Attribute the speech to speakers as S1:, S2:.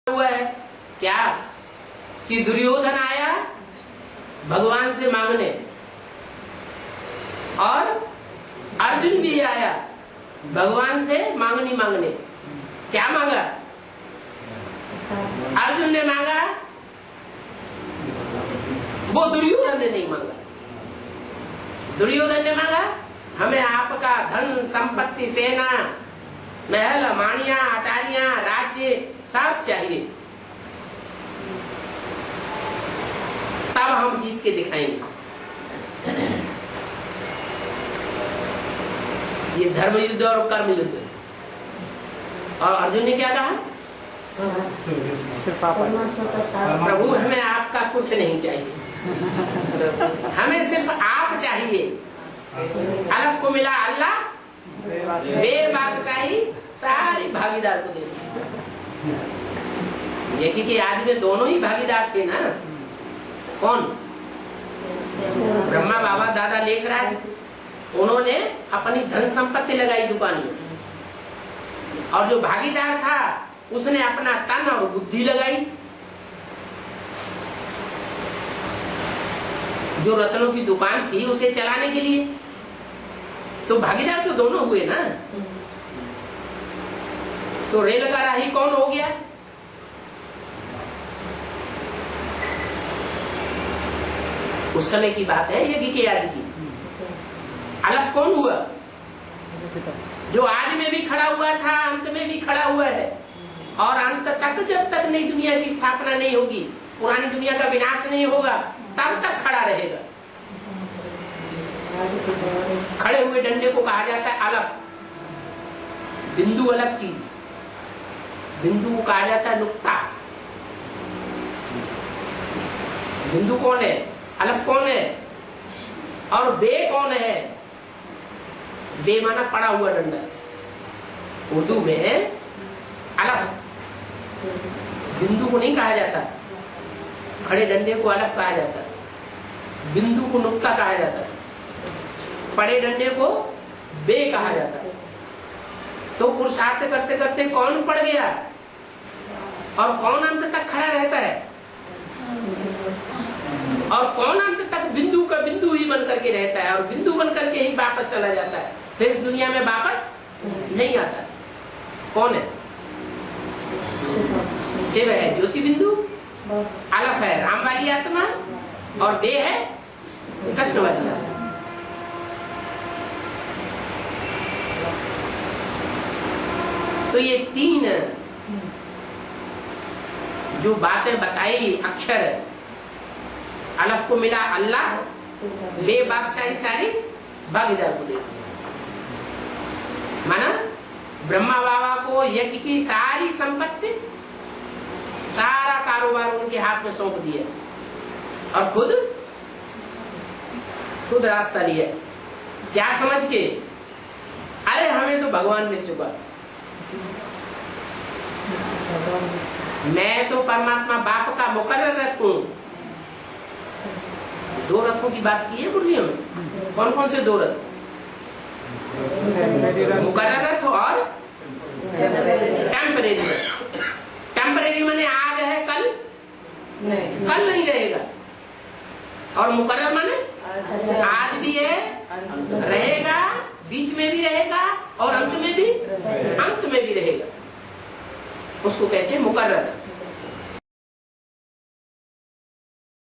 S1: हुआ है क्या कि दुर्योधन आया भगवान से मांगने और अर्जुन भी आया भगवान से मांगने। क्या मांगा? अर्जुन ने मांगा, वो दुर्योधन ने नहीं मांगा। दुर्योधन ने मांगा हमें आपका धन संपत्ति सेना महल माणिया अटारियां राज्य सब चाहिए, तब हम जीत के दिखाएंगे। ये धर्म युद्ध और कर्म युद्ध। और अर्जुन ने क्या कहा? प्रभु हमें आपका कुछ नहीं चाहिए, हमें सिर्फ आप चाहिए। अलग को मिला अल्लाह, बेबादशाही सारी भागीदार को दे दी। ये कि आज में दोनों ही भागीदार थे ना। कौन? ब्रह्मा बाबा दादा लेखराज, उन्होंने अपनी धन संपत्ति लगाई दुकान में, और जो भागीदार था उसने अपना तन और बुद्धि लगाई। जो रत्नों की दुकान थी उसे चलाने के लिए, तो भागीदार तो दोनों हुए ना। तो रेल का राही कौन हो गया? उस समय की बात है, यज्ञ के आदि की। अलफ कौन हुआ? जो आज में भी खड़ा हुआ था, अंत में भी खड़ा हुआ है, और अंत तक, जब तक नई दुनिया की स्थापना नहीं होगी, पुरानी दुनिया का विनाश नहीं होगा, तब तक खड़ा रहेगा। खड़े हुए डंडे को कहा जाता है अलफ। बिंदु अलग चीज, बिंदु को कहा जाता है नुक्ता। बिंदु कौन है? अलफ कौन है? और बे कौन है? बे माना पड़ा हुआ डंडा। उर्दू में अलफ बिंदु को नहीं कहा जाता, खड़े डंडे को अलफ कहा जाता, बिंदु को नुक्ता कहा जाता, पड़े डंडे को बे कहा जाता है। तो पुरुषार्थ करते करते कौन पड़ गया और कौन अंत तक खड़ा रहता है, और कौन अंत तक बिंदु का बिंदु ही बन करके रहता है, और बिंदु बन करके ही वापस चला जाता है, फिर इस दुनिया में वापस नहीं आता। कौन है? शिव है ज्योति बिंदु, अलफ है राम वाली आत्मा, और बे है कृष्ण वाली आत्मा। तो ये तीन जो बातें बताई, अक्षर, अलफ को मिला अल्लाह, बे बादशाही सारी भागीदार को दे दी। माना ब्रह्मा बाबा को यज्ञ की सारी संपत्ति, सारा कारोबार उनके हाथ में सौंप दिया, और खुद रास्ता लिया। क्या समझ के? अरे हमें तो भगवान मिल चुका, मैं तो परमात्मा बाप का मुकर्रर रथ हूं। दो रथों की बात की है मुरलियों में। कौन कौन से दो रथ? मुकर्रर रथ और टेम्परेरी रथ। टेम्परेरी माने आज है, कल नहीं रहेगा, और मुकर्रर माने आज भी है, रहेगा, बीच में भी रहेगा, और अंत में भी रहेगा। उसको कहते हैं मुकर्रर।